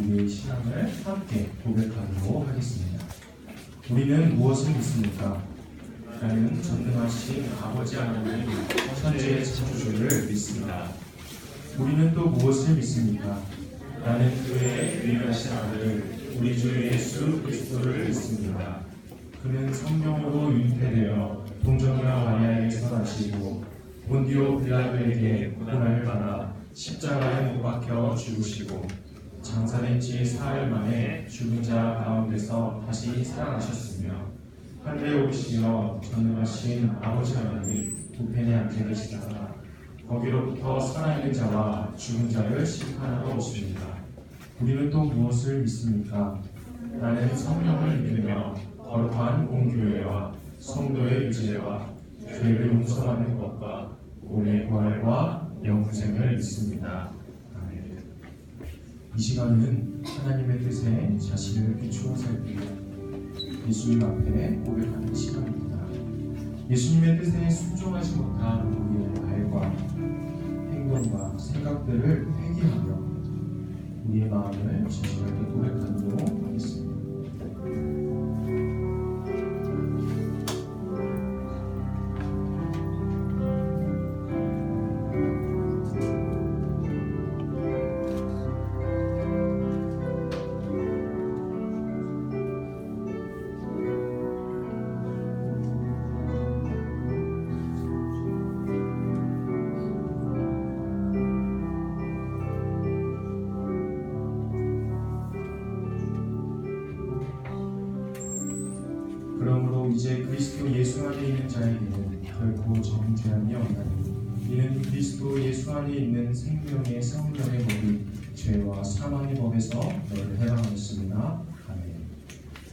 우리의 신앙을 함께 고백하도록 하겠습니다. 우리는 무엇을 믿습니까? 나는 전능하신 아버지 하나님 천지의 창조주를 믿습니다. 우리는 또 무엇을 믿습니까? 나는 그의 유일하신 아들 우리 주 예수 그리스도를 믿습니다. 그는 성령으로 잉태되어 동정녀 마리아에게서 나시고 본디오 빌라도에게 고난을 받아 십자가에 못 박혀 죽으시고 장사된 지 사흘 만에 죽은 자 가운데서 다시 살아나셨으며 하늘에 오르시어 전능하신 아버지 하나님 우편에 앉아 계시다가 거기로부터 살아있는 자와 죽은 자를 심판하러 오십니다. 우리는 또 무엇을 믿습니까? 나는 성령을 믿으며 거룩한 공교회와 성도의 유죄와 죄를 용서받는 것과 오래 부활과 영생을 믿습니다. 아멘. 이 시간은 하나님의 뜻에 자신을 비추어 살피고 예수님 앞에 고백하는 시간입니다. 예수님의 뜻에 순종하지 못한 우리의 말과 행동과 생각들을 회개하며 우리의 마음을 진실하게 고백하도록 하겠습니다. 그러므로 이제 그리스도 예수 안에 있는 자에게는 결코 정죄함이 없나니 이는 그리스도 예수 안에 있는 생명의 성령의 법이 죄와 사망의 법에서 너를 해방하였습니다. 아멘.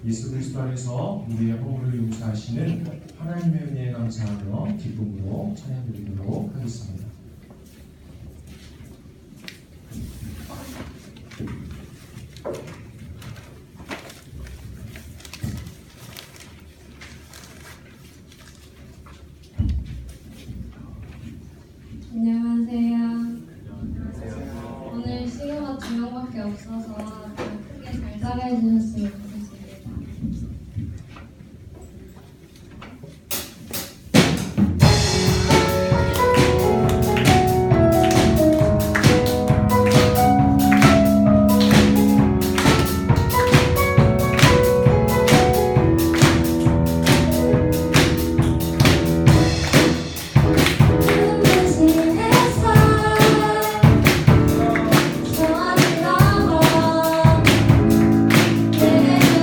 예수 그리스도 안에서 우리의 허물을 용서하시는 하나님의 은혜에 감사하며 기쁨으로 찬양드리도록 하겠습니다. 안녕하세요. 오늘 시계가 2명밖에 없어서 크게 잘 따라해 주셨으면 좋겠습니다. 내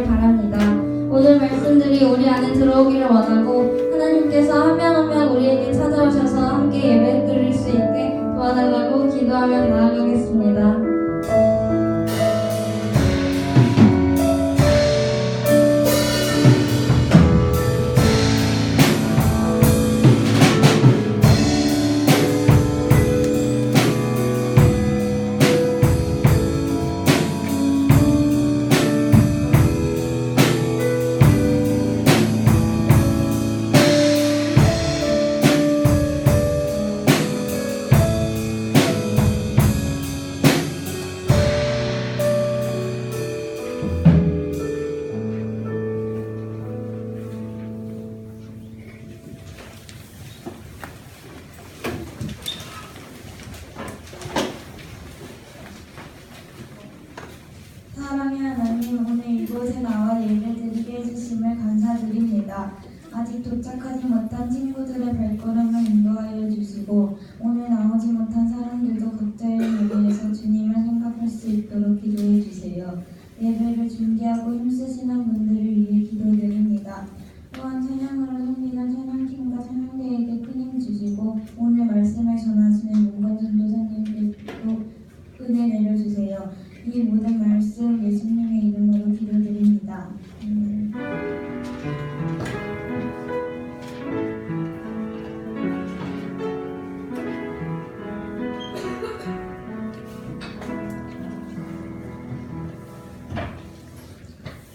바랍니다. 오늘 말씀들이 우리 안에 들어오기를 원하고 하나님께서 한 명 한 명 우리에게 찾아오셔서 함께 예배 드릴 수 있게 도와달라고 기도하며 나아가겠습니다. 사랑의 하나님, 오늘 이곳에 나와 예배드리게 해주심을 감사드립니다. 아직 도착하지 못한 친구들의 발걸음을 인도하여 주시고 오늘 나오지 못한 사람들도 각자의 예배에서 주님을 생각할 수 있도록 기도해 주세요. 예배를 준비하고 힘쓰시는 분들을 위해 기도드립니다. 또한 찬양으로 섬기는 찬양팀과 찬양대에게 큰 힘 주시고 오늘 말씀을 전하시는 문건 전도사님께도 은혜 내려주세요. 이 모든 말씀 예수님의 이름으로 기도드립니다.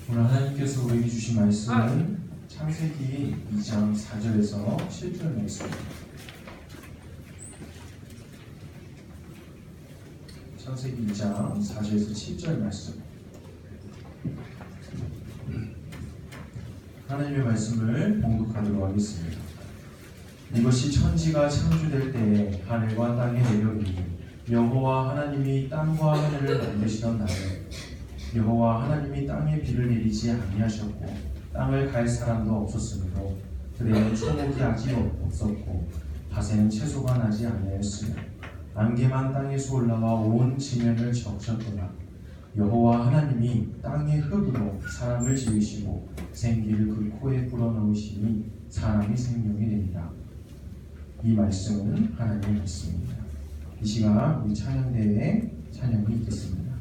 오늘 하나님께서 우리에게 주신 말씀은 창세기 2장 4절에서 7절 말씀입니다. 창세기 2장 4절에서 7절 말씀. 하나님의 말씀을 봉독하도록 하겠습니다. 이것이 천지가 창조될 때에 하늘과 땅의 내력이 여호와 하나님이 땅과 하늘을 만드시던 날에 여호와 하나님이 땅에 비를 내리지 아니하셨고 땅을 갈 사람도 없었으므로 들에는 초목이 아직 없었고 밭에는 채소가 나지 아니하였으며 안개만 땅에서 올라와 온 지면을 적셨더라. 여호와 하나님이 땅의 흙으로 사람을 지으시고 생기를 그 코에 불어넣으시니 사람이 생명이 되니라. 이 말씀은 하나님의 말씀입니다. 이 시간 우리 찬양대회에 찬양이 있겠습니다.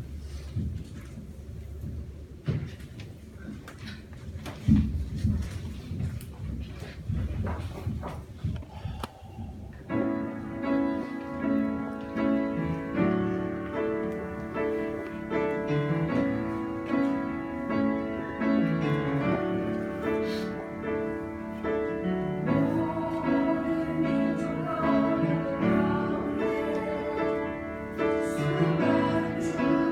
수많은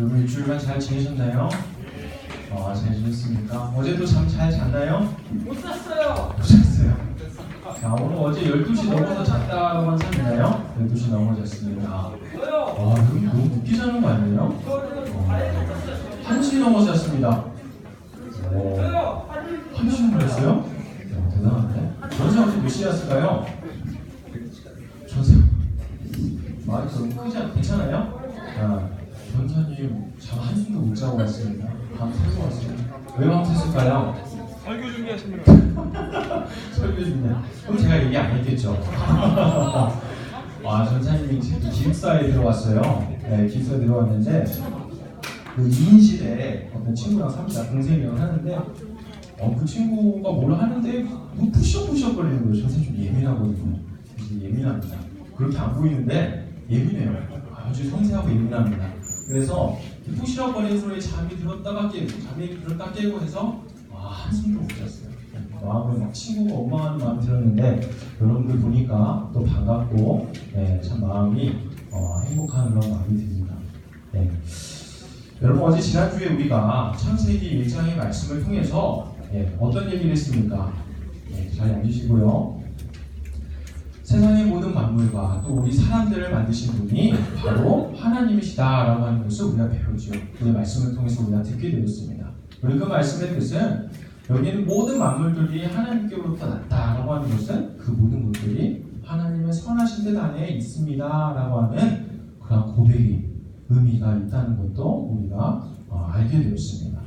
여러분 일주일간 잘 지내셨나요? 잘 지냈습니까? 어제도 잠 잘 잤나요? 못 잤어요. 못 잤어요. 자, 오늘 어제 12시 넘어서 잤다고 한 사람 있나요? 12시 넘어 잤습니다. 저요. 여러분 너무 늦게 자는 거 아니에요? 저는 아예 못 잤어요. 1시 넘어 잤습니다. 저요. 1시 넘어 잤어요? 대단한데? 전세 어제 몇 시에 잤을까요? 전세 말이 너무 크지 않 괜찮아요? 전사님 잠 한숨도 못 자고 왔습니다. 밤 새고 왔습니다. 왜 밤샜을까요? 설교 준비하시느라. 설교 중에 그럼 제가 얘기 안 했겠죠. 전사님이 기숙사에 들어왔어요. 네, 기숙사에 들어왔는데 그 2인실에 어떤 친구랑 삽니다. 동생이랑 하는데 그 친구가 뭘 하는데 뭐 푸시업 거리는 거예요. 전사님 좀 예민하거든요. 이제 예민합니다. 그렇게 안 보이는데 예민해요. 아주 섬세하고 예민합니다. 그래서 푸시업 거리는 소리에 잠이 들었다가 깨고 해서 한숨도 못 잤어요. 마음에 막 친구가 원망하는 마음이 들었는데 여러분들 보니까 또 반갑고 참 마음이 행복한 그런 마음이 듭니다. 여러분 어제 지난주에 우리가 창세기 1장의 말씀을 통해서 어떤 얘기를 했습니까? 잘 앉으시고요. 세상의 모든 만물과 또 우리 사람들을 만드신 분이 바로 하나님이시다라고 하는 것을 우리가 배우죠. 그 말씀을 통해서 우리가 듣게 되었습니다. 그리고 그 말씀의 뜻은 여기는 모든 만물들이 하나님께로부터 났다라고 하는 것은 그 모든 것들이 하나님의 선하신 뜻 안에 있습니다라고 하는 그런 고백이 의미가 있다는 것도 우리가 알게 되었습니다.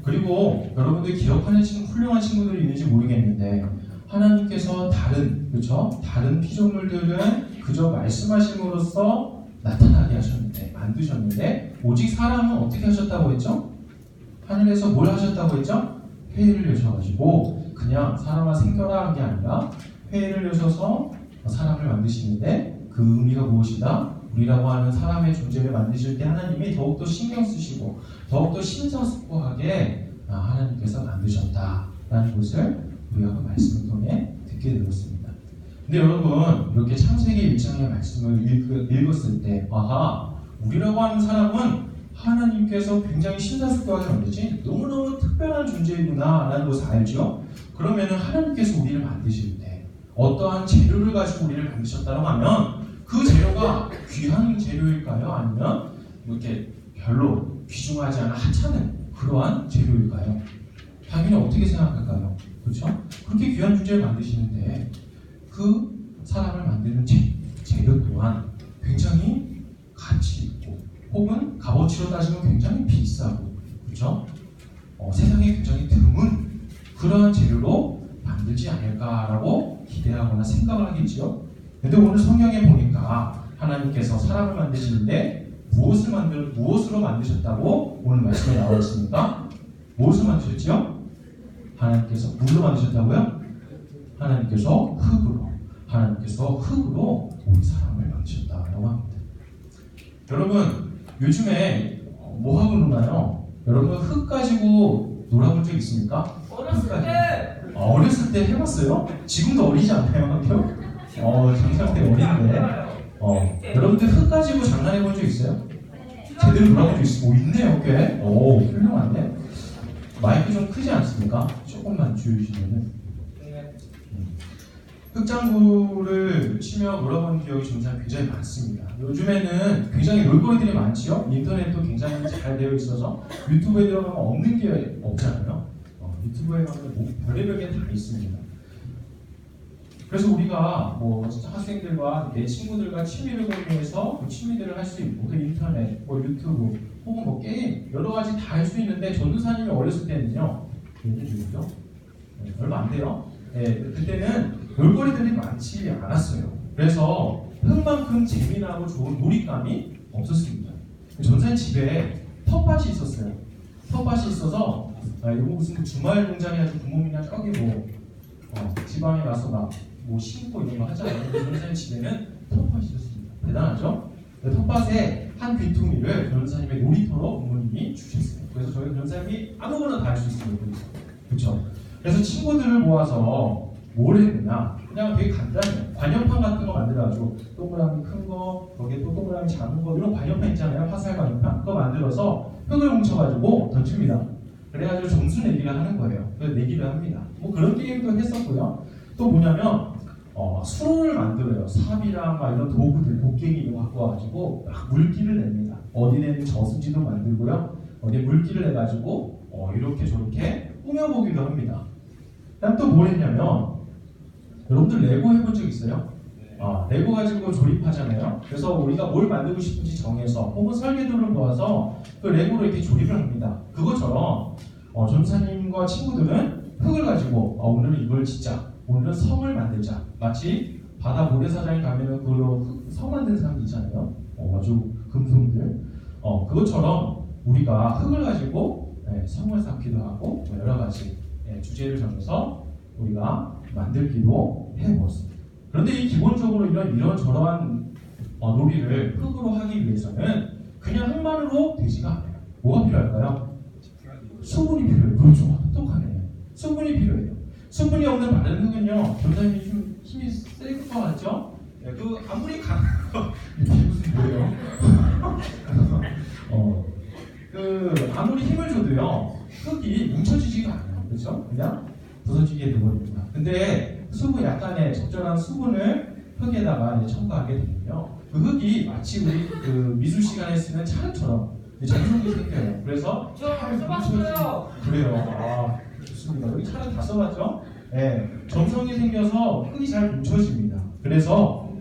그리고 여러분들 기억하는 훌륭한 친구들이 있는지 모르겠는데 하나님께서 다른 피조물들은 그저 말씀하심으로써 나타나게 하셨는데 만드셨는데 오직 사람은 어떻게 하셨다고 했죠? 하늘에서 뭘 하셨다고 했죠? 회의를 여셔가지고 그냥 사람아 생겨라 한 게 아니라 회의를 여셔서 사람을 만드시는데 그 의미가 무엇이다? 우리라고 하는 사람의 존재를 만드실 때 하나님이 더욱더 신경 쓰시고 더욱더 심사숙고하게 하나님께서 만드셨다라는 것을 우리가 그 말씀을 통해 듣게 되었습니다. 근데 여러분 이렇게 창세기 1장의 말씀을 읽었을 때 우리라고 하는 사람은 하나님께서 굉장히 심사숙고하게 만드신 너무너무 특별한 존재이구나 라는 것을 알죠. 그러면 하나님께서 우리를 만드실 때 어떠한 재료를 가지고 우리를 만드셨다고 하면 그 재료가 귀한 재료일까요? 아니면 이렇게 별로 귀중하지 않아 하찮은 그러한 재료일까요? 당연히 어떻게 생각할까요? 그렇죠? 그렇게 귀한 존재를 만드시는데 그 사람을 만드는 재료 또한 굉장히 가치 있고 혹은 값어치로 따지면 굉장히 비싸고 그렇죠? 세상에 굉장히 드문 그러한 재료로 만들지 않을까라고 기대하거나 생각을 하겠죠. 근데 오늘 성경에 보니까 하나님께서 사람을 만드시는데 무엇으로 만드셨다고 오늘 말씀에 나와 있습니까? 무엇으로 만드셨죠? 하나님께서 물로 만드셨다고요? 하나님께서 흙으로 우리 사람을 만드셨다고 합니다. 여러분 요즘에 뭐 하고 노나요? 여러분 흙 가지고 놀아본 적 있습니까? 어렸을 때 해봤어요? 지금도 어리지 않나요? 장사할 때 어린데 여러분들 흙 가지고 장난해 본 적 있어요? 제대로 놀아본 적 있어요? 있네요 꽤. 훌륭한데? 마이크 좀 크지 않습니까? 조금만 줄여주시면은 흙장구를 치며 놀아본 기억이 정말 굉장히 많습니다. 요즘에는 굉장히 놀거리들이 많지요. 인터넷도 굉장히 잘 되어 있어서 유튜브에 들어가면 없는 게 없잖아요. 유튜브에 가면 별의별 게 다 있습니다. 그래서 우리가 학생들과 내 친구들과 취미를 공유해서 취미들을 할 수 있고 인터넷, 유튜브 혹은 게임 여러 가지 다 할 수 있는데 전도사님이 어렸을 때는요 몇 년 전이죠? 얼마 안 돼요. 그때는 놀거리들이 많지 않았어요. 그래서 흙만큼 재미나고 좋은 놀잇감이 없었습니다. 전사님 집에 텃밭이 있었어요. 텃밭이 있어서 이거 무슨 주말 농장이나 부모님이나 저기 지방에 가서 심고 이런 거 하잖아요. 전사님 집에는 텃밭이 있었습니다. 대단하죠? 텃밭에 한 귀퉁이를 변호사님의 놀이터로 부모님이 주셨어요. 그래서 저희 변호사님이 아무거나 다 할 수 있어요. 그렇죠? 그래서 친구들을 모아서 뭘 했느냐? 그냥 되게 간단해요. 관연판 같은 거 만들어가지고 동그라미 큰 거, 거기에 또 동그라미 작은 거 이런 관연판 있잖아요. 화살 관연판 그거 만들어서 흙을 뭉쳐가지고 던집니다. 그래가지고 점수 내기를 하는 거예요. 그래서 내기를 합니다. 뭐 그런 게임도 했었고요. 또 뭐냐면 수로를 만들어요. 삽이랑 막 이런 도구들, 곡괭이 이런 거 갖고 와가지고 막 물기를 냅니다. 어디에는 저수지도 만들고요. 어디에 물기를 내가지고 이렇게 저렇게 꾸며보기도 합니다. 그다음 또 뭘 했냐면 여러분들 레고 해본 적 있어요? 레고 가지고 조립하잖아요. 그래서 우리가 뭘 만들고 싶은지 정해서 혹은 설계도를 모아서 그 레고로 이렇게 조립을 합니다. 그것처럼 전사님과 친구들은 흙을 가지고 오늘은 이걸 짓자, 오늘은 성을 만들자. 마치 바다 모래사장에 가면은 그걸로 성 만든 사람들 있잖아요. 아주 금손들. 그것처럼 우리가 흙을 가지고 성을 쌓기도 하고 여러 가지 주제를 정해서 우리가 만들기도 해보았습니다. 그런데 이 기본적으로 이런 저러한 놀이를 흙으로 하기 위해서는 그냥 흙만으로 되지가 않아요. 뭐가 필요할까요? 수분이 필요해요. 그렇죠. 똑똑하네. 수분이 필요해요. 수분이 없는 마른 흙은요, 전사님이 좀 힘이 셀 것 같죠? 그 아무리 이게 무슨 뭐예요? 아무리 힘을 줘도요, 흙이 뭉쳐지지가 않아요. 그렇죠? 그냥 부서지게 되버립니다. 근데 약간의 적절한 수분을 흙에다가 첨가하게 되면요, 그 흙이 마치 우리 그 미술 시간에 쓰는 찰흙처럼 정성이 생겨요. 그래서 잘 써봤어요. 그래요. 좋습니다. 여기 찰흙 다 써봤죠? 정성이 생겨서 흙이 잘 뭉쳐집니다. 그래서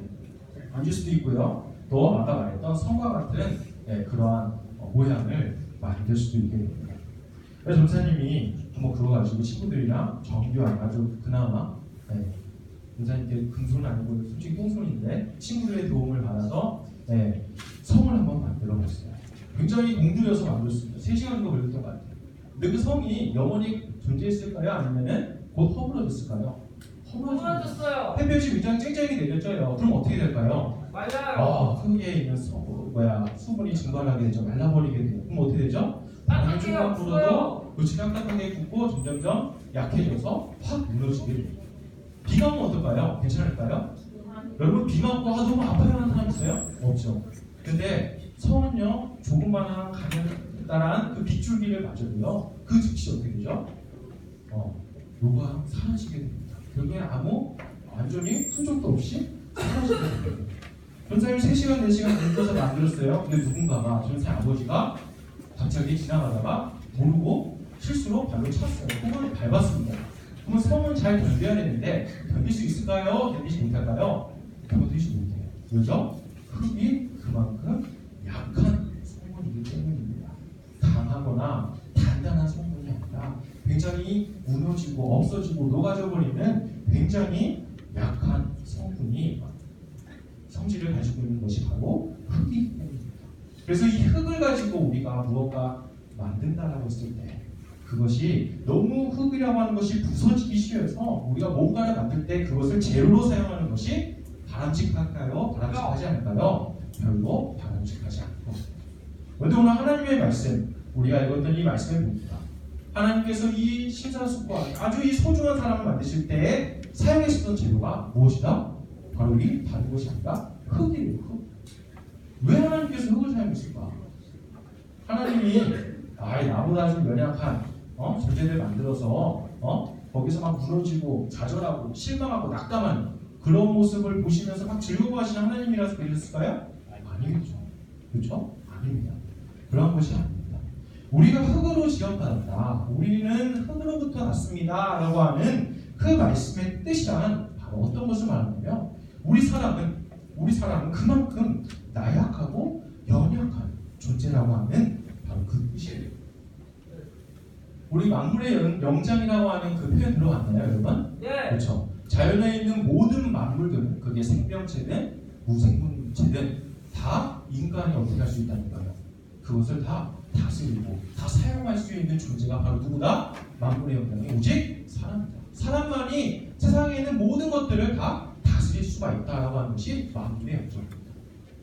앉을 수도 있고요. 또 아까 말했던 성과 같은 그러한 모양을 만들 수도 있게 됩니다. 그래서 전사님이 한번 그거 가지고 친구들이랑 정교한 아주 그나마 전사님께 금손은 아니고 솔직히 똥손인데 친구들의 도움을 받아서 성을 한번 만들어 봤어요. 굉장히 공들여서 만들었습니다. 3시간 정도 걸렸던 것 같아요. 근데 그 성이 영원히 존재했을까요? 아니면은 곧 허물어졌을까요? 허물어졌어요. 햇볕이 굉장히 쨍쨍이 내려져요. 그럼 어떻게 될까요? 말라요. 흙에 있는 수분이 증발하게 되죠. 말라버리게 돼요. 그럼 어떻게 되죠? 바람이 조금만 불어도 그렇지 딱딱하게 굳고 점점점 약해져서 확 무너지게 됩니다. 비가 오면 어떨까요? 괜찮을까요? 여러분 비 맞고 너무 아파요 하는 사람 있어요? 없죠. 근데 성은요, 조그마한 가늘다란 그 빗줄기를 맞아도요, 그 즉시 어떻게 되죠? 요가 사라지게 됩니다. 결국엔 완전히 흔적도 없이 사라지게 됩니다. 전사님 3시간, 4시간 걸려서 만들었어요. 근데 누군가가 전사의 아버지가 갑자기 지나가다가 모르고 실수로 발로 찼어요. 혹은 밟았습니다. 그러면 성은 잘 견뎌야 되는데 견딜 수 있을까요? 견디지 못할까요? 견디지 못해요. 왜죠? 흙이 그만큼 약한 성분이기 때문입니다. 강하거나 단단한 성분이 아니라 굉장히 무너지고 없어지고 녹아져 버리는 굉장히 약한 성분이 성질을 가지고 있는 것이 바로 흙이기 때문입니다. 그래서 이 흙을 가지고 우리가 무언가 만든다라고 했을 때 그것이 너무 흙이라고 하는 것이 부서지기 쉬워서 우리가 뭔가를 만들 때 그것을 재료로 사용하는 것이 바람직할까요? 바람직하지 않을까요? 별로 바람직하지 않고. 그런데 오늘 하나님의 말씀, 우리가 읽었던 이 말씀을 봅니다. 하나님께서 이 심사숙고한 아주 이 소중한 사람을 만드실 때 사용하셨던 재료가 무엇이다? 바로 이 다른 것이 아니라 흙이에요. 흙. 왜 하나님께서 흙을 사용했을까? 하나님이 나보다 좀 연약한 존재들 만들어서 거기서 막 무너지고 좌절하고 실망하고 낙담하는 그런 모습을 보시면서 막 즐거워하시는 하나님이라서 그러셨을까요? 아니겠죠. 그렇죠? 아닙니다. 그런 것이 아닙니다. 우리가 흙으로 지어받았다. 우리는 흙으로부터 났습니다. 라고 하는 그 말씀의 뜻이란 바로 어떤 것을 말하냐면 우리 사람은 그만큼 나약하고 연약한 존재라고 하는 바로 그 뜻이에요. 우리 만물의 영장이라고 하는 그 표현 들어봤나요, 여러분? 네. 그렇죠. 자연에 있는 모든 만물들은 그게 생명체든 무생물체든 다 인간이 어떻게 할 수 있다는 거예요. 그것을 다 다스리고 다 사용할 수 있는 존재가 바로 누구다? 만물의 영장이 오직 사람이다. 사람만이 세상에 있는 모든 것들을 다 다스릴 수가 있다라고 하는 것이 만물의 영장입니다.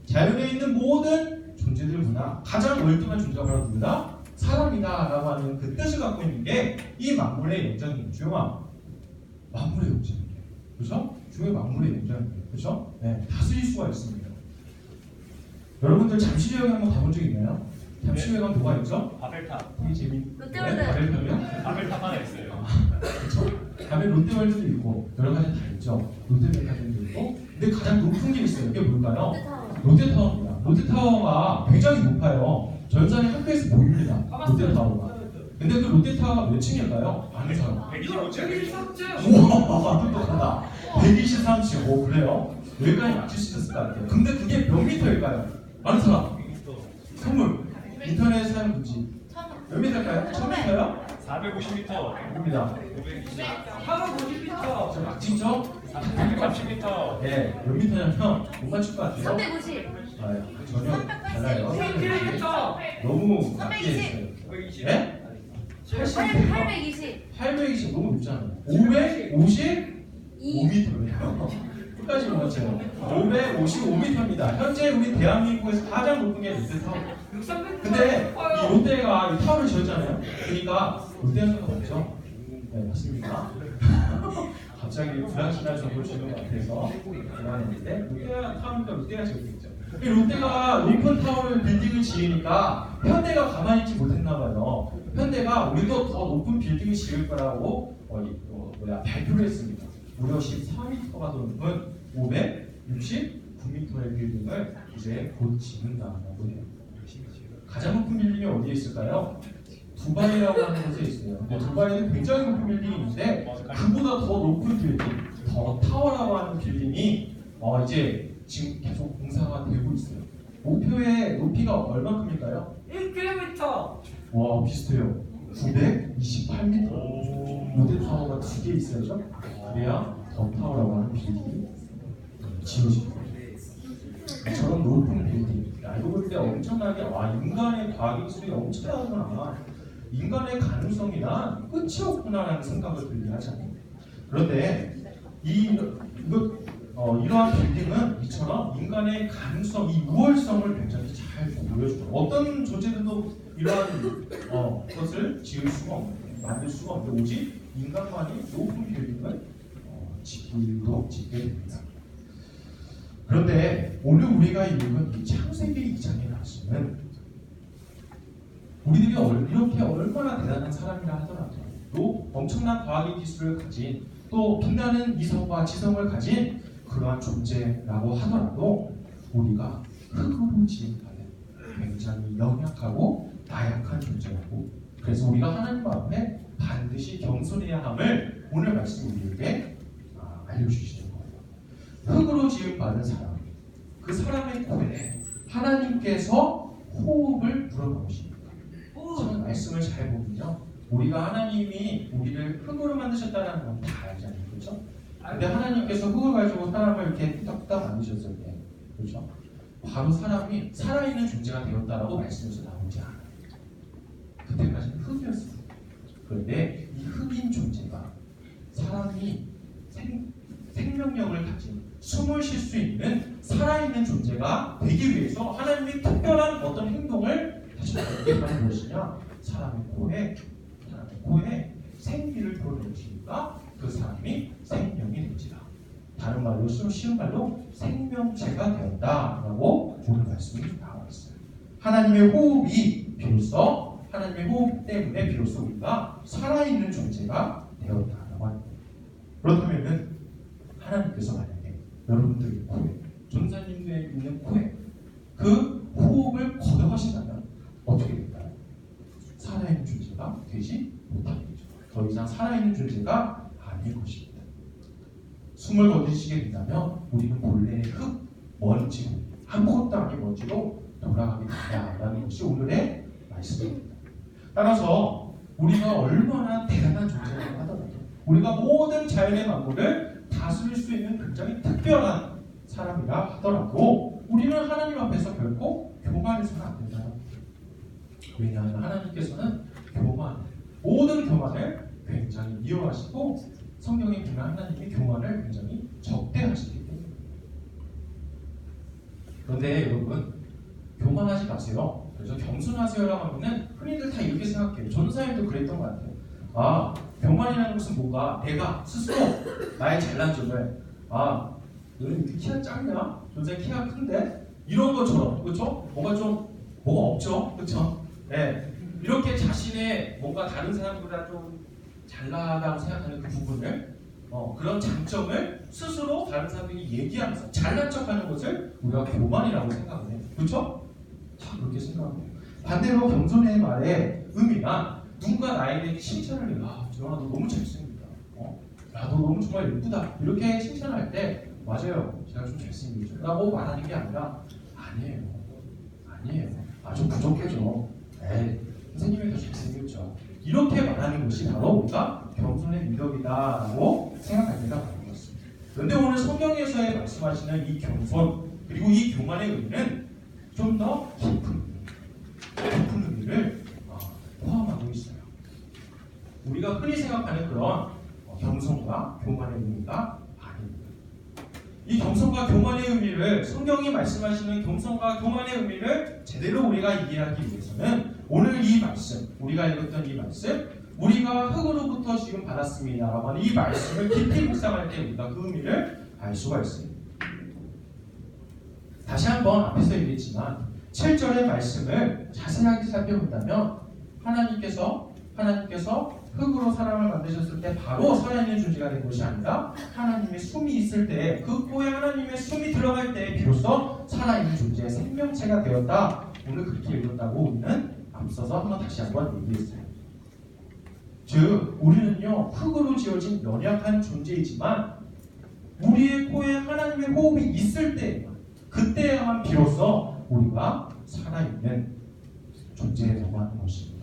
자연에 있는 모든 존재들보다 가장 월등한 존재가 바로 누구다? 사람이다라고 하는 그 뜻을 갖고 있는 게 이 만물의 영장이에요. 주영아, 만물의 영장이에요. 그렇죠? 주의 만물의 영장이에요. 그렇죠? 네, 다스릴 수가 있습니다. 여러분들 잠실여행 한번 가본 적 있나요? 잠실여행 가면 뭐가 있죠? 바벨탑. 되게 재밌는 롯데월드. 바벨탑이요? 바벨탑 하나 있어요. 그렇죠? 다음에 롯데월드도 있고 여러 가지 다 있죠. 롯데백화점도 있고 근데 가장 높은 게 있어요. 이게 뭘까요? 롯데타워입니다. 롯데타워가 굉장히 높아요. 전산의 학교에서 보입니다. 롯데타워가. 근데 그 롯데타워가 몇 층일까요? 아는 사람. 123층. 우와, 똑똑하다. 123층. 오, 그래요? 여기까지 맞출 수 있었을 것 같아요. 근데 그게 몇 미터일까요? 아는 사람. 선물. 인터넷 사용 금지. 몇 미터일까요? 1000미터요? 450m. 입니다. 450m. 막 찍죠? 430m. 네, 몇 미터냐면 못 맞출 것 같아요. 350. 아, 전혀 달라요. 3km. 너무 낮게 했어요. 120. 네? 820. 820 너무 높잖아요. 555m예요. 끝까지 못 맞춰요. 555m입니다. 현재 우리 대한민국에서 가장 높은 게 롯데타워. 600m. 근데 이 롯데가 이 타워를 지었잖아요. 그러니까 롯데가 맞죠? 네, 맞습니다. 갑자기 불안신할 정보를 주는 것 같아서 불안했는데 롯데가 타워니까 롯데가 지었겠죠. 이 롯데가 높은 타워를 빌딩을 지으니까 현대가 가만히 있지 못했나 봐요. 현대가 우리도 더 높은 빌딩을 지을 거라고 발표를 했습니다. 무려 14m가 더 높은 569m의 빌딩을 이제 곧 짓는다고 해요. 가장 높은 빌딩이 어디에 있을까요? 두바이라고 하는 곳에 있어요. 근데 두바이는 굉장히 높은 빌딩이 있는데 그보다 더 높은 빌딩, 더 타워라고 하는 빌딩이 이제 지금 계속 공사가 되고 있어요. 목표의 높이가 얼마큼일까요? 1km. 와, 비슷해요. 928m. 롯데타워가 2개 있어야죠. 그래야 더 타워라고 하는 빌딩이 지어집니다. 저런 높은 빌딩 알고 볼 때 엄청나게 인간의 과학기술이 엄청나구나, 인간의 가능성이나 끝이 없구나라는 생각을 들게 하잖아요. 그런데 이러한 빌딩은 이처럼 인간의 가능성, 이 우월성을 굉장히 잘 보여줘요. 어떤 존재들도 이러한 것을 지을 수가 없는, 만들 수가 없는데 오직 인간만이 높은 빌딩을 짓게 됩니다. 그런데 오늘 우리가 읽은 이 창세기 2장의 말씀은 우리들이 이렇게 얼마나 대단한 사람이라 하더라도 또 엄청난 과학의 기술을 가진 또 빛나는 이성과 지성을 가진 그러한 존재라고 하더라도 우리가 흙으로 지음받은 굉장히 연약하고 나약한 존재라고, 그래서 우리가 하나님 앞에 반드시 겸손해야 함을 오늘 말씀이 우리에게 알려주시는 거예요. 흙으로 지음받은 사람, 그 사람의 코에 하나님께서 호흡을 불어넣으십니다. 저는 말씀을 잘 보면요, 우리가 하나님이 우리를 흙으로 만드셨다는 건 다 알잖아요, 그렇죠? 근데 하나님께서 흙을 가지고 사람을 이렇게 뚝딱 만드셨을 때, 그렇죠? 바로 사람이 살아있는 존재가 되었다라고 말씀에서 나오지 않아요. 그때까지는 흙이었어요. 그런데 이 흙인 존재가 사람이 생명력을 가진 숨을 쉴 수 있는 살아있는 존재가 되기 위해서 하나님이 특별한 어떤 행동을 하셨다는 게 무엇이냐? 사람의 코에 생기를 불어넣으시니까 그 사람이 생명이 된지라. 다른 말로 쉬운 말로 생명체가 되었다라고 오늘 말씀이 나와 있어요. 하나님의 호흡이 비로소, 하나님의 호흡 때문에 비로소 우리가 살아있는 존재가 되었다라고 합니다. 그렇다면은 하나님께서 만약에 여러분들의 코에, 전사님들의 있는 코에 그 호흡을 거둬하신다면 어떻게 될까요? 살아있는 존재가 되지 못하게 되죠. 더 이상 살아있는 존재가 아닌 것입니다. 숨을 거두시게 된다면 우리는 본래의 흙, 먼지로, 아무것도 아닌 먼지로 돌아가게 된다라는 것이 오늘의 말씀입니다. 따라서 우리가 얼마나 대단한 존재라고 하더라도, 우리가 모든 자연의 만물을 다스릴 수 있는 굉장히 특별한 사람이라 하더라도 우리는 하나님 앞에서 결코 교만해서는 안 된다. 왜냐하면 하나님께서는 모든 교만을 굉장히 미워하시고 성경에 보면 하나님이 교만을 굉장히 적대하시기 때문에. 그런데 여러분, 교만하지 마세요. 그래서 겸손하세요라고 하면은 흔히들 다 이렇게 생각해요. 전사님도 그랬던 것 같아요. 교만이라는 것은 뭔가 내가 스스로 나의 잘난 점을 아, 너는 이렇게 키가 작냐? 존재 키가 큰데? 이런 것처럼, 그렇죠? 뭔가 좀 뭐가 없죠, 그렇죠? 네, 이렇게 자신의 뭔가 다른 사람보다 좀 잘나다고 생각하는 그 부분을, 그런 장점을 스스로 다른 사람들이 얘기하면서 잘난 척하는 것을 우리가 교만이라고 생각을 해요, 그렇죠? 자, 그렇게 생각합니다. 반대로 겸손의 말의 의미가 누군가 나에게 칭찬을 해요. 아, 지원아, 너 너무 잘생겼다. 야, 너 너무 정말 예쁘다. 이렇게 칭찬할 때 맞아요, 제가 좀 잘생겼죠 라고 말하는 게 아니라 아니에요. 좀 부족해져. 에이, 선생님이 더 잘생겼죠. 이렇게 말하는 것이 바로 우리가 겸손의 미덕이다라고 생각할 때가 많은 것입니다. 그런데 오늘 성경에서 말씀하시는 이 겸손 그리고 이 교만의 의미는 좀 더 깊은 의미를 포함하고 있어요. 우리가 흔히 생각하는 그런 겸손과 교만의 의미가 아닙니다. 이 겸손과 교만의 의미를, 성경이 말씀하시는 겸손과 교만의 의미를 제대로 우리가 이해하기 위해서는 오늘 이 말씀, 우리가 읽었던 이 말씀, 우리가 흙으로부터 지금 받았습니다라고 하는 이 말씀을 깊이 묵상할 때 우리가 그 의미를 알 수가 있습니다. 다시 한번 앞에서 얘기했지만 7절의 말씀을 자세하게 살펴본다면 하나님께서 흙으로 사람을 만드셨을 때 바로 살아있는 존재가 된 것이 아니라 하나님의 숨이 있을 때, 그 코에 하나님의 숨이 들어갈 때 비로소 살아있는 존재의 생명체가 되었다. 오늘 그렇게 읽었다고 우리는 앞서서 다시 한번 얘기했어요. 즉 우리는요, 흙으로 지어진 연약한 존재이지만 우리의 코에 하나님의 호흡이 있을 때, 그때야만 비로소 우리가 살아있는 존재라고 하는 것입니다.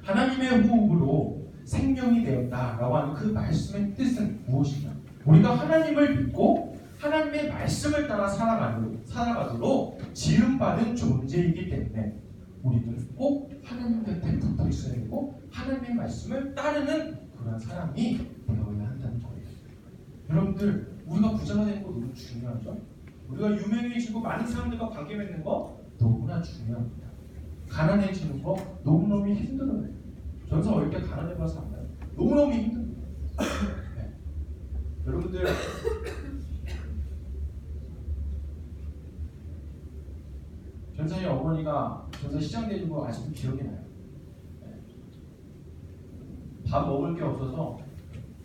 하나님의 호흡으로 생명이 되었다라고 하는 그 말씀의 뜻은 무엇이냐? 우리가 하나님을 믿고 하나님의 말씀을 따라 살아가도록 지음받은 존재이기 때문에 우리는 꼭 하나님 곁에 붙어 있어야 되고 하나님의 말씀을 따르는 그런 사람이 되어야 한다는 거예요. 여러분들, 우리가 부자가 되는 거 너무 중요하죠? 우리가 유명해지고 많은 사람들과 관계 맺는 거 너무나 중요합니다. 가난해지는 거 너무너무 힘들어요. 전서 어릴 때 가난해봐서 알아요. 너무너무 힘듭니다. 네. 여러분들, 전사의 어머니가 전사 시장 데리고 거 아직도 기억이 나요. 네. 밥 먹을 게 없어서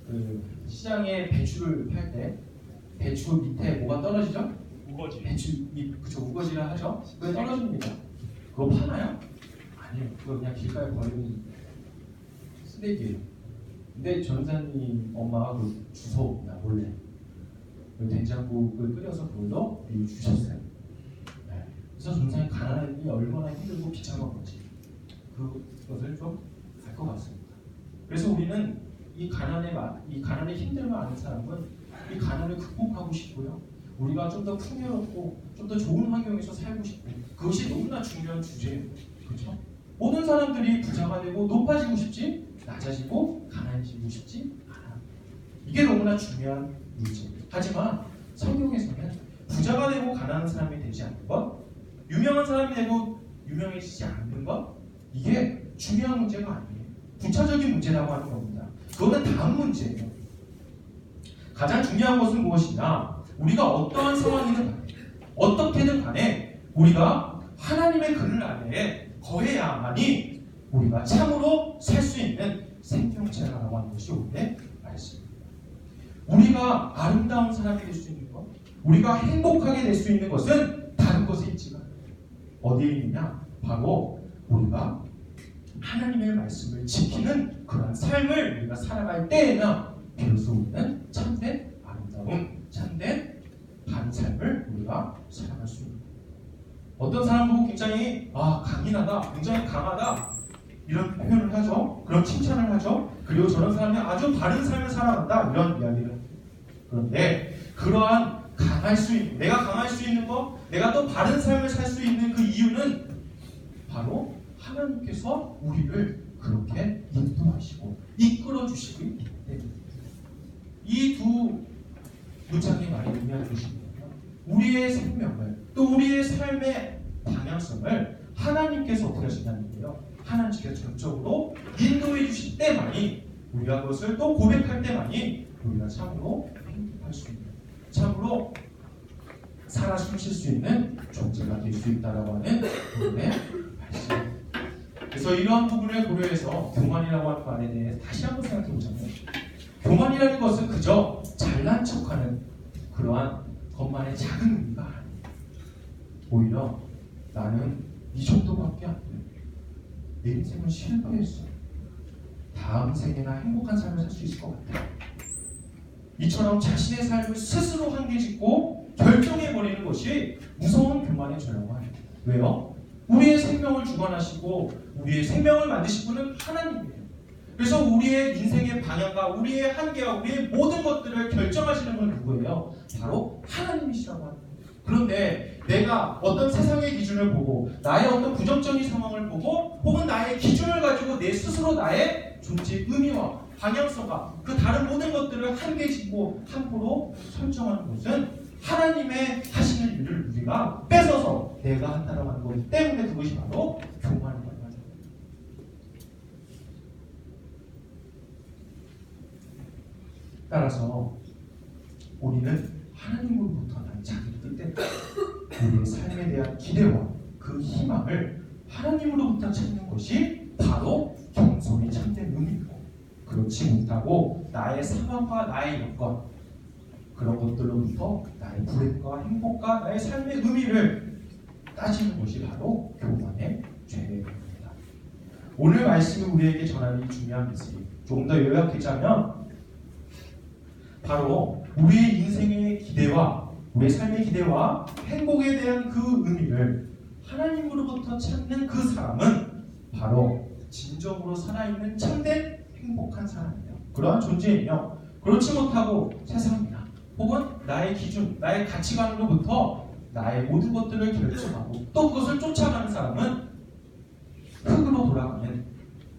그 시장에 배추를 팔 때 배추 밑에 뭐가 떨어지죠? 우거지. 배추 밑, 그쵸, 우거지라 하죠? 그게 떨어집니다. 그거 파나요? 아니에요. 그거 그냥 길가에 버리는 쓰레기예요. 근데 전사님 엄마가 그 주워옵니다, 몰래. 그 된장국을 끓여서 그걸로 주셨어요. 네. 그래서 전사님 가난함이 얼마나 힘들고 비참한 건지 그것을 좀 알 것 같습니다. 그래서 우리는 이 가난의 힘듦을 아는 사람은 이 가난을 극복하고 싶고요. 우리가 좀 더 풍요롭고 좀 더 좋은 환경에서 살고 싶고, 그것이 너무나 중요한 주제예요. 그렇죠? 모든 사람들이 부자가 되고 높아지고 싶지, 낮아지고 가난해지고 싶지 않아. 이게 너무나 중요한 문제예요. 하지만 성경에서는 부자가 되고 가난한 사람이 되지 않는 것, 유명한 사람이 되고 유명해지지 않는 것, 이게 중요한 문제가 아니에요. 부차적인 문제라고 하는 겁니다. 그거는 다음 문제예요. 가장 중요한 것은 무엇이냐? 우리가 어떠한 상황이든 간에, 어떻게든 간에 우리가 하나님의 그늘 아래에 거해야만이 우리가 참으로 살 수 있는 생명체라고 하는 것이 오늘의 말씀입니다. 우리가 아름다운 사람이 될 수 있는 것, 우리가 행복하게 될 수 있는 것은 다른 것에 있지만 어디에 있느냐? 바로 우리가 하나님의 말씀을 지키는 그런 삶을 우리가 살아갈 때에나 비로소 우리는 참된 아름다움, 참된 바른 삶을 우리가 살아갈 수 있는 거예요. 어떤 사람 보고 굉장히 강인하다, 굉장히 강하다 이런 표현을 하죠. 그런 칭찬을 하죠. 그리고 저런 사람이 아주 바른 삶을 살아간다 이런 이야기를. 그런데 그러한 내가 강할 수 있는 것, 내가 또 바른 삶을 살 수 있는 그 이유는 바로 하나님께서 우리를 그렇게 인도하시고 이끌어 주시기 때문에. 이 두 문장의 말이 의미하는 것이 뭐냐면 우리의 생명을, 또 우리의 삶의 방향성을 하나님께서 어떻게 하신다는 거예요. 하나님께서 전적으로 인도해 주실 때만이, 우리가 그것을 또 고백할 때만이 우리가 참으로 행복할 수 있는, 참으로 살아 숨쉴 수 있는 존재가 될 수 있다라고 하는 오늘의 말씀. 그래서 이러한 부분을 고려해서 교만이라고 하는 말에 대해 다시 한번 생각해 보자면, 교만이라는 것은 그저 잘난 척하는 그러한 것만의 작은 의미가 아닙니다. 오히려 나는 이 정도밖에 안 돼. 내 인생은 실패했어. 다음 생에나 행복한 삶을 살 수 있을 것 같아. 이처럼 자신의 삶을 스스로 한계짓고 결정해버리는 것이 무서운 교만의 죄라고 합니다. 왜요? 우리의 생명을 주관하시고 우리의 생명을 만드신 분은 하나님이에요. 그래서 우리의 인생의 방향과 우리의 한계와 우리의 모든 것들을 결정하시는 분은 누구예요? 바로 하나님이시라고 합니다. 그런데 내가 어떤 세상의 기준을 보고 나의 어떤 부정적인 상황을 보고 혹은 나의 기준을 가지고 내 스스로 나의 존재의 의미와 방향성과 그 다른 모든 것들을 한계짓고 함부로 설정하는 것은 하나님의 하시는 일을 우리가 뺏어서 내가 한다고 하는 거기 때문에 그것이 바로 교만인 거예요. 따라서 우리는 하나님으로부터 난 자기를 뜰 때 우리의 삶에 대한 기대와 그 희망을 하나님으로부터 찾는 것이 바로 겸손이 참된 의미고, 그렇지 못하고 나의 상황과 나의 여건 그런 것들로부터 나의 불행과 행복과 나의 삶의 의미를 따지는 것이 바로 교만의 죄입니다. 오늘 말씀이 우리에게 전하는 이 중요한 메시지, 조금 더 요약하자면 바로 우리의 인생의 기대와 우리의 삶의 기대와 행복에 대한 그 의미를 하나님으로부터 찾는 그 사람은 바로 진정으로 살아있는 참된 행복한 사람이에요. 그러한 존재이며, 그렇지 못하고 세상이나 혹은 나의 기준, 나의 가치관으로부터 나의 모든 것들을 결정하고 또 그것을 쫓아가는 사람은 흙으로 돌아가는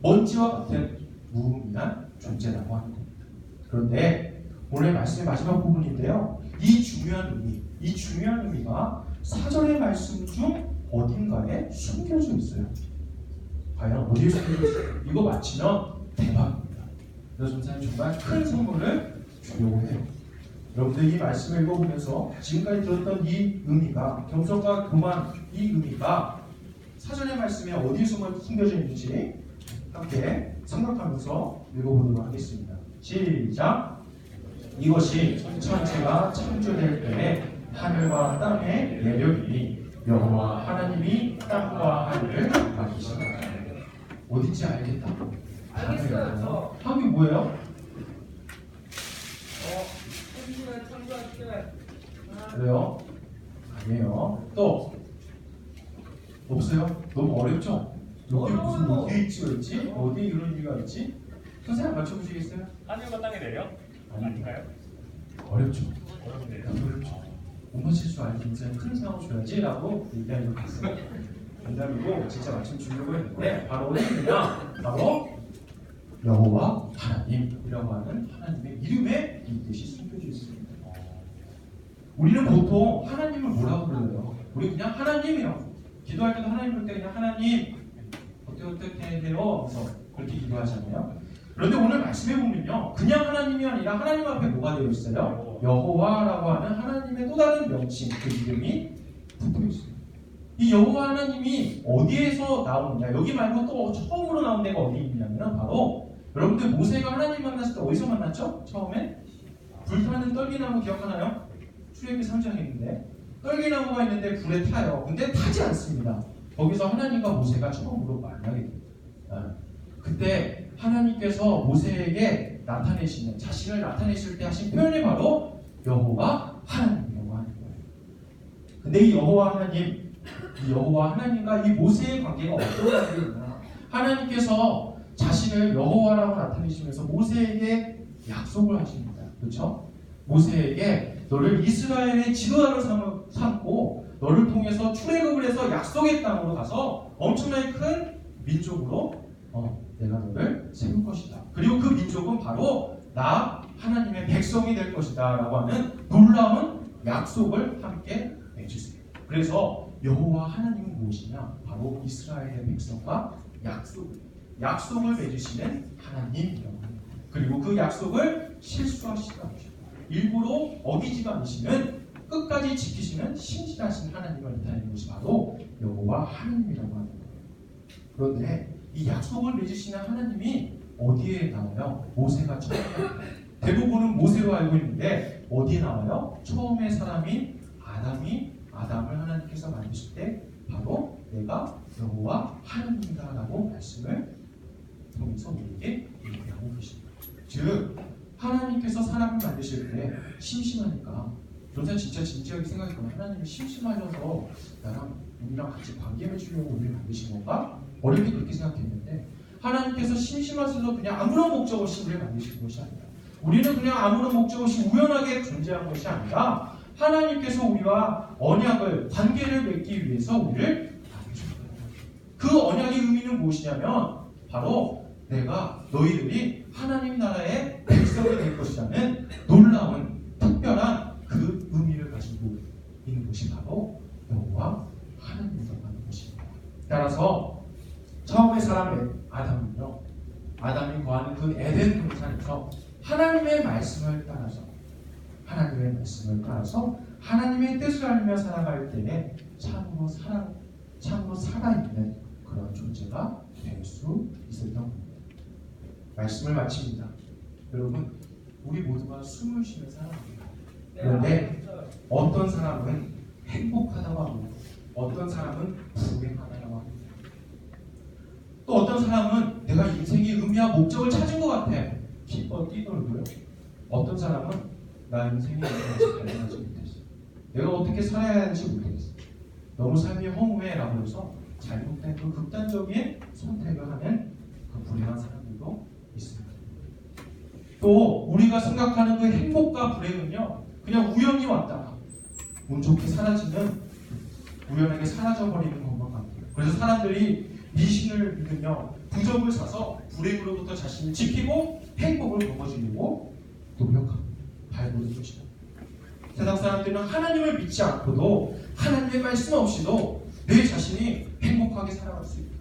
먼지와 같은 무의미한 존재라고 하는 겁니다. 그런데 오늘 말씀의 마지막 부분인데요, 이 중요한 의미가 4절의 말씀 중 어딘가에 숨겨져 있어요. 과연 어디에 숨겨져 있어요? 이거 맞히면 대박입니다. 그래서 전사님 정말 큰 선물을 주려고 해요. 여러분들 이 말씀을 읽어보면서 지금까지 들었던 이 의미가, 겸손과 교만, 이 의미가 4절의 말씀에 어디에 숨겨져 있는지 함께 생각하면서 읽어보도록 하겠습니다. 시작! 이것이 천지가 창조될 때에 하늘과 땅의 내력이니 여호와 하나님이 땅과 하늘을 만드시니라. 어딘지 알겠다. 알겠어요. 하기 뭐예요? 천지가 창조할 때. 그래요? 아니에요. 또 없어요? 너무 어렵죠? 여기 무슨 어디에 있지? 어디에 이런 의미가 있지? 선생님 맞춰보시겠어요? 하늘과 땅에 내려? 아닌가요? 어렵죠. 어려운데요. 어렵죠. 못 맞힐 줄 알고 굉장히 큰 상황 줘야지 라고 얘기하려고 했어요. 농담이고 진짜 맞춤 주려고 했는데 바로 어디냐? 바로 여호와 하나님이라고 하는 하나님의 이름에 이 뜻이 숨겨져 있습니다. 우리는 보통 하나님을 뭐라고 불러요? 우리 그냥 하나님이라고, 기도할 때도 하나님 부를 때 그냥 하나님 어떻게 해요? 그래서 그렇게 기도하잖아요. 그런데 오늘 말씀해 보면요, 그냥 하나님이 아니라 하나님 앞에 뭐가 되어 있어요? 여호와라고 하는 하나님의 또 다른 명칭, 그 이름이 붙어 있어요. 이 여호와 하나님이 어디에서 나오느냐? 여기 말고 또 처음으로 나온 데가 어디 있냐면 바로 여러분들 모세가 하나님 만났을 때 어디서 만났죠? 처음에 불타는 떨기나무 기억하나요? 출애굽기 3장에 있는데 떨기나무가 있는데 불에 타요. 근데 타지 않습니다. 거기서 하나님과 모세가 처음으로 만나게 됩니다. 그때 하나님께서 모세에게 나타내시는, 자신을 나타내실 때 하신 표현이 바로 여호와 하나님이라고 하는 거예요. 근데 이 여호와 하나님과 이 모세의 관계가 어떤 관계이냐? 하나님께서 자신을 여호와라고 나타내시면서 모세에게 약속을 하십니다. 그렇죠? 모세에게 너를 이스라엘의 지도자로 삼고 너를 통해서 출애굽을 해서 약속의 땅으로 가서 엄청나게 큰 민족으로 내가 너를 세울 것이다. 그리고 그 민족은 바로 나 하나님의 백성이 될 것이다 라고 하는 놀라운 약속을 함께 맺으세요. 그래서 여호와 하나님은 무엇이냐? 바로 이스라엘의 백성과 약속을 맺으시는 하나님이라고 합니다. 그리고 그 약속을 실수하시지 않으시고 일부러 어기지도 않으시는 끝까지 지키시는 신실하신 하나님을 나타내는 것이 바로 여호와 하나님이라고 하는 거예요. 그런데 이 약속을 맺으시는 하나님이 어디에 나와요? 모세가 처음에 대부분은 모세로 알고 있는데 어디에 나와요? 처음에 사람인 아담을 하나님께서 만드실 때 바로 내가 여호와 하나님이다라고 말씀을 통해서 우리에게 얘기하고 계십니다. 즉 하나님께서 사람을 만드실 때 심심하니까 그러자 진짜 진지하게 생각해보면 하나님이 심심하셔서 우리랑 같이 관계 맺으려고 우리를 만드신 건가? 어렵게 그렇게 생각했는데 하나님께서 심심하셔서 그냥 아무런 목적 없이 우리를 만드신 것이 아니라 우리는 그냥 아무런 목적 없이 우연하게 존재한 것이 아니라 하나님께서 우리와 언약을 관계를 맺기 위해서 우리를 만드셨다. 그 언약의 의미는 무엇이냐면 바로 내가 너희들이 하나님 나라의 백성이 될 것이라는 놀라운 특별한 그 의미를 가지고 있는 것이 바로 여호와 하나님이라고 하는 것입니다. 따라서 처음에 사람 아담은요, 아담이 거하는 그 에덴 동산에서 하나님의 말씀을 따라서 하나님의 뜻을 알며 살아갈 때에 참으로 살아있는 그런 존재가 될 수 있었던 겁니다. 말씀을 마칩니다. 여러분, 우리 모두가 숨을 쉬는 사람입니다. 그런데 어떤 사람은 행복하다고 합니다. 어떤 사람은 불행하다고 합니다. 또 어떤 사람은 내가 인생의 의미와 목적을 찾은 것 같아. 기뻐 뛰놀고요. 어떤 사람은 나 인생의 의미를 발견하지 못했어. 내가 어떻게 살아야 하는지 모르겠어. 너무 삶이 허무해라고 해서 잘못된 그 극단적인 선택을 하는 그 불행한 사람들도 있습니다. 또 우리가 생각하는 그 행복과 불행은요, 그냥 우연히 왔다가 운 좋게 사라지는, 우연하게 사라져버리는 것만 같아요. 그래서 사람들이 미신을 믿으며 부적을 사서 불행으로부터 자신을 지키고 행복을 거머쥐려고 노력합니다. 발버둥 치죠. 세상 사람들은 하나님을 믿지 않고도 하나님의 말씀 없이도 내 자신이 행복하게 살아갈 수 있다.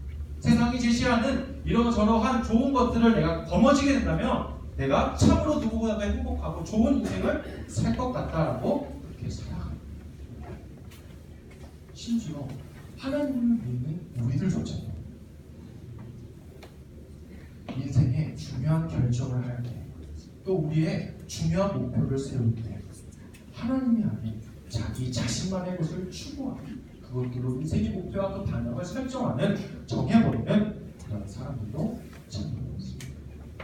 세상이 제시하는 이러저러한 좋은 것들을 내가 거머쥐게 된다면 내가 참으로 누구보다도 행복하고 좋은 인생을 살 것 같다라고 그렇게 살아갑니다. 심지어 하나님을 믿는 우리들조차도 인생의 중요한 결정을 할 때, 또 우리의 중요한 목표를 세울 때 하나님이 아닌 자기 자신만의 것을 추구하는, 그것들로 인생의 목표와 그 방향을 설정하는, 정해버리는 그런 사람들도 참 많습니다.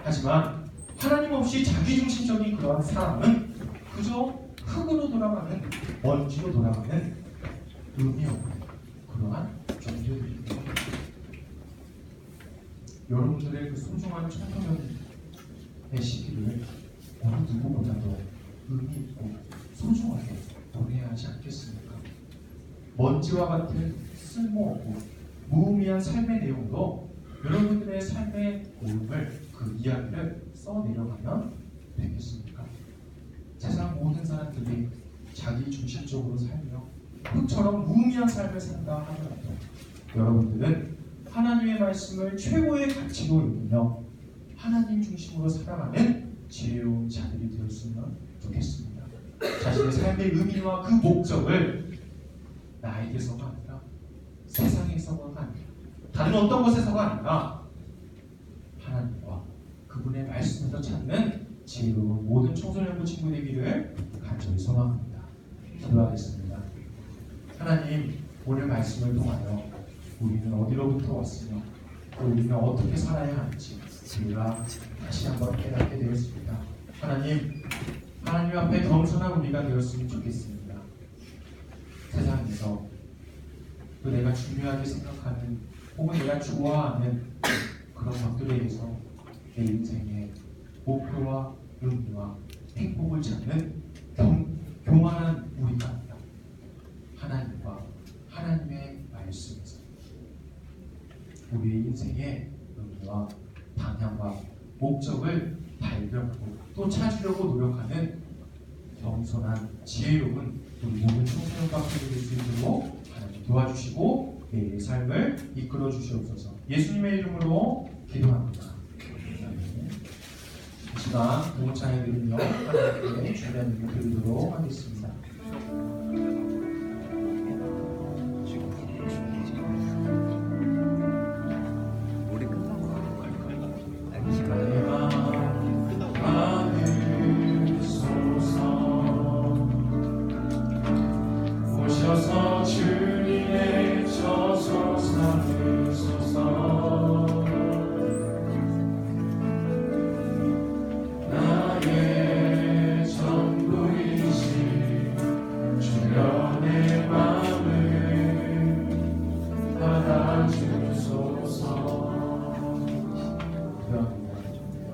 하지만 하나님 없이 자기중심적인 그러한 사람은 그저 흙으로 돌아가는, 먼지로 돌아가는 의미 없는 그러한 존재들입니다. 여러분들의 그 소중한 청소년의 시기를 어느 누구보다도 의미 있고 소중하게 보내야 하지 않겠습니까? 먼지와 같은 쓸모없고 무의미한 삶의 내용으로 여러분들의 삶의 내용을, 그 이야기를 써내려가면 되겠습니까? 세상 모든 사람들이 자기 중심적으로 살며 흙처럼 무의미한 삶을 산다 하더라도 여러분들은 하나님의 말씀을 최고의 가치로 여기며 하나님 중심으로 살아가는 지혜로운 자들이 되었으면 좋겠습니다. 자신의 삶의 의미와 그 목적을 나에게서가 아니라 세상에서가 아니라 다른 어떤 것에서가 아니라 하나님과 그분의 말씀에서 찾는 지혜로운 모든 청소년부 친구 되기를 간절히 소망합니다. 기도하겠습니다. 하나님, 오늘 말씀을 통하여 우리는 어디로부터 왔으며 또 우리는 어떻게 살아야 하는지 우리가 다시 한번 깨닫게 되었습니다. 하나님 앞에 겸손한 우리가 되었으면 좋겠습니다. 세상에서 또 내가 중요하게 생각하는 혹은 내가 좋아하는 그런 것들에 의해서 내 인생의 목표와 의미와 행복을 찾는 교만한 우리가 아니라 하나님과 하나님의 말씀에서 우리의 인생의 의미와 방향과 목적을 발견하고 또 찾으려고 노력하는 겸손한 지혜로운 우리 모든 청소년과 분들이 될 수 있도록 하나님 도와주시고 내 삶을 이끌어 주시옵소서. 예수님의 이름으로 기도합니다. 시간 동창회 드리며 하나님께 주된 일을 드리도록 하겠습니다. 오셔서 주님의 저소 삼으소서. 나의 전부이신 주여 내 마음을 받아주소서.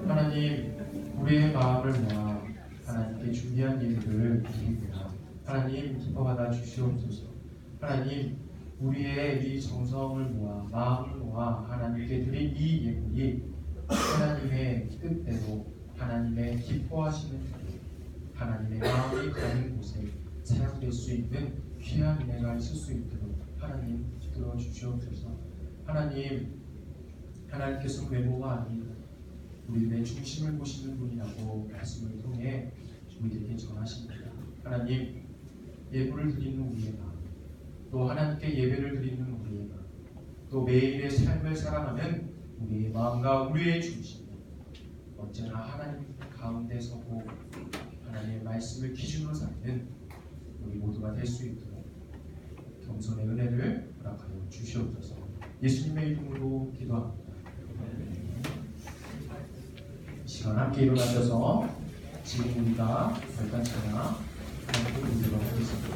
하나님, 우리의 마음을 모아 하나님께 준비한 예물을 드립니다. 하나님, 기뻐받아 주시옵소서. 하나님, 우리의 이 정성을 모아 마음을 모아 하나님께 드린 이 예물이 하나님의 뜻대로 하나님의 기뻐하시는 대로 하나님의 마음이 가는 곳에 사용될 수 있는 귀한 은혜가 있을 수 있도록 하나님 이끌어 주시옵소서. 하나님께서 외모가 아닌 우리들의 중심을 보시는 분이라고 말씀을 통해 우리들에게 전하십니다. 하나님, 예물을 드리는 우리의 마음, 또 하나님께 예배를 드리는 우리의 마음, 또 매일의 삶을 살아가는 우리의 마음과 우리의 중심이 언제나 하나님 가운데 서고 하나님의 말씀을 기준으로 삼는 우리 모두가 될 수 있도록 겸손의 은혜를 허락하여 주시옵소서. 예수님의 이름으로 기도합니다. 이 시간 함께 일어나셔서 지금 우리가 별단체나 함께 드리도록 하겠습니다.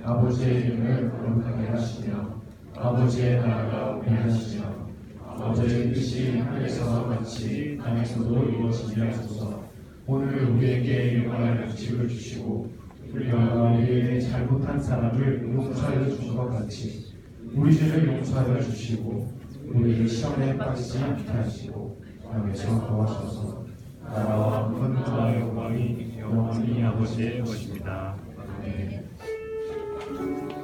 아버지의 이름을 거룩하게 하시며 아버지의 나라가 오게 하시며 아버지의 뜻이 하늘에서 같이 땅에서도 이루어지게 하소서. 오늘 우리에게 영원한 양식을 주시고 우리가 우리에게 잘못한 사람을 용서하여 주신 것 같이 우리 죄를 용서하여 주시고 우리를 시험에 빠지지 않게 하시고 악에서 구하소서. 나라와 권능과 영광이 영원히 아버지의 것입니다. 아멘.